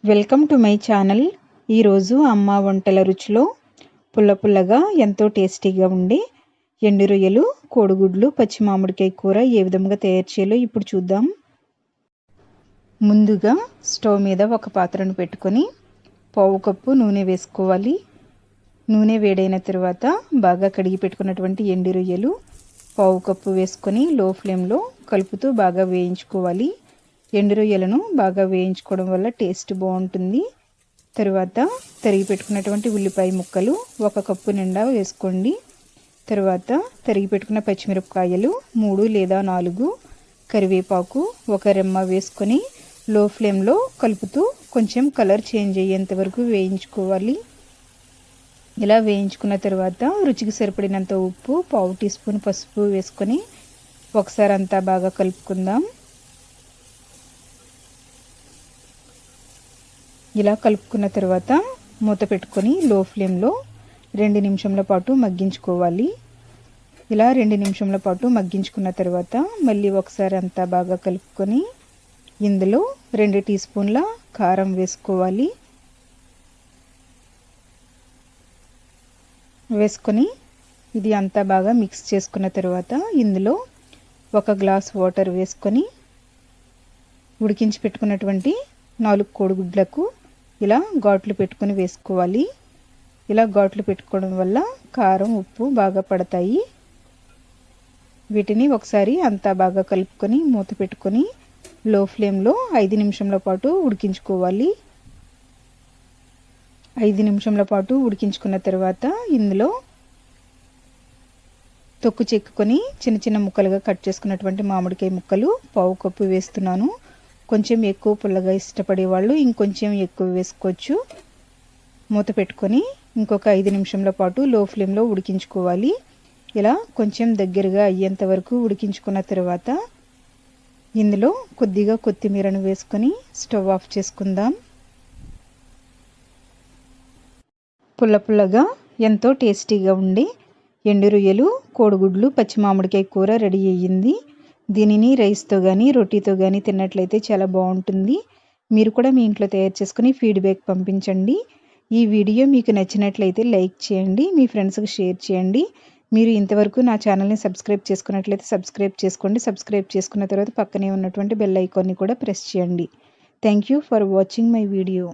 Welcome to my channel. ఈరోజు అమ్మ వంటల రుచిలో పుల్ల పుల్లగా ఎంతో టేస్టీగా ఉండే ఎండు రొయ్యలు, కోడిగుడ్లు, పచ్చి మామిడికాయ కూర ఏ విధంగా తయారు చేయాలో ఇప్పుడు చూద్దాం. ముందుగా స్టవ్ మీద ఒక పాత్రను పెట్టుకొని పావు కప్పు నూనె వేసుకోవాలి. నూనె వేడైన తర్వాత బాగా కడిగి పెట్టుకున్నటువంటి ఎండు రొయ్యలు పావు కప్పు వేసుకొని లో ఫ్లేమ్లో కలుపుతూ బాగా వేయించుకోవాలి. ఎండు రొయ్యలను బాగా వేయించుకోవడం వల్ల టేస్ట్ బాగుంటుంది. తరువాత తరిగి పెట్టుకున్నటువంటి ఉల్లిపాయ ముక్కలు ఒక కప్పు నిండా వేసుకోండి. తరువాత తరిగి పెట్టుకున్న పచ్చిమిరపకాయలు 3 లేదా 4, కరివేపాకు ఒక రెమ్మ వేసుకొని లో ఫ్లేమ్లో కలుపుతూ కొంచెం కలర్ చేంజ్ అయ్యేంత వరకు వేయించుకోవాలి. ఇలా వేయించుకున్న తర్వాత రుచికి సరిపడినంత ఉప్పు, పావు టీ స్పూన్ పసుపు వేసుకొని ఒకసారి అంతా బాగా కలుపుకుందాం. ఇలా కలుపుకున్న తర్వాత మూత పెట్టుకొని లో ఫ్లేమ్లో 2 నిమిషంల పాటు మగ్గించుకోవాలి. ఇలా 2 నిమిషంల పాటు మగ్గించుకున్న తర్వాత మళ్ళీ ఒకసారి అంతా బాగా కలుపుకొని ఇందులో 2 టీ స్పూన్ల కారం వేసుకోవాలి. వేసుకొని ఇది అంతా బాగా మిక్స్ చేసుకున్న తర్వాత ఇందులో 1 గ్లాస్ వాటర్ వేసుకొని ఉడికించి పెట్టుకున్నటువంటి 4 కోడిగుడ్లకు ఇలా ఘాట్లు పెట్టుకొని వేసుకోవాలి. ఇలా ఘాట్లు పెట్టుకోవడం వల్ల కారం, ఉప్పు బాగా పడతాయి. వీటిని ఒకసారి అంతా బాగా కలుపుకొని మూత పెట్టుకొని లో ఫ్లేమ్లో 5 నిమిషంల పాటు ఉడికించుకోవాలి. 5 నిమిషంల పాటు ఉడికించుకున్న తర్వాత ఇందులో తొక్కు చెక్కుకొని చిన్న చిన్న ముక్కలుగా కట్ చేసుకున్నటువంటి మామిడికాయ ముక్కలు పావు కప్పు వేస్తున్నాను. కొంచెం ఎక్కువ పుల్లగా ఇష్టపడే వాళ్ళు ఇంకొంచెం ఎక్కువ వేసుకోవచ్చు. మూత పెట్టుకొని ఇంకొక 5 నిమిషంల పాటు లో ఫ్లేమ్లో ఉడికించుకోవాలి. ఇలా కొంచెం దగ్గరగా అయ్యేంత వరకు ఉడికించుకున్న తర్వాత ఇందులో కొద్దిగా కొత్తిమీరను వేసుకొని స్టవ్ ఆఫ్ చేసుకుందాం. పుల్ల పుల్లగా ఎంతో టేస్టీగా ఉండి ఎండు రొయ్యలు, కోడిగుడ్లు, పచ్చి మామిడికాయ కూర రెడీ అయ్యింది. దీనిని రైస్తో కానీ రోటీతో కానీ తిన్నట్లయితే చాలా బాగుంటుంది. మీరు కూడా మీ ఇంట్లో తయారు చేసుకుని ఫీడ్బ్యాక్ పంపించండి. ఈ వీడియో మీకు నచ్చినట్లయితే లైక్ చేయండి, మీ ఫ్రెండ్స్కి షేర్ చేయండి. మీరు ఇంతవరకు నా ఛానల్ని సబ్స్క్రైబ్ చేసుకున్నట్లయితే సబ్స్క్రైబ్ చేసుకోండి. సబ్స్క్రైబ్ చేసుకున్న తర్వాత పక్కనే ఉన్నటువంటి బెల్ ఐకాన్ని కూడా ప్రెస్ చేయండి. Thank you for watching my video.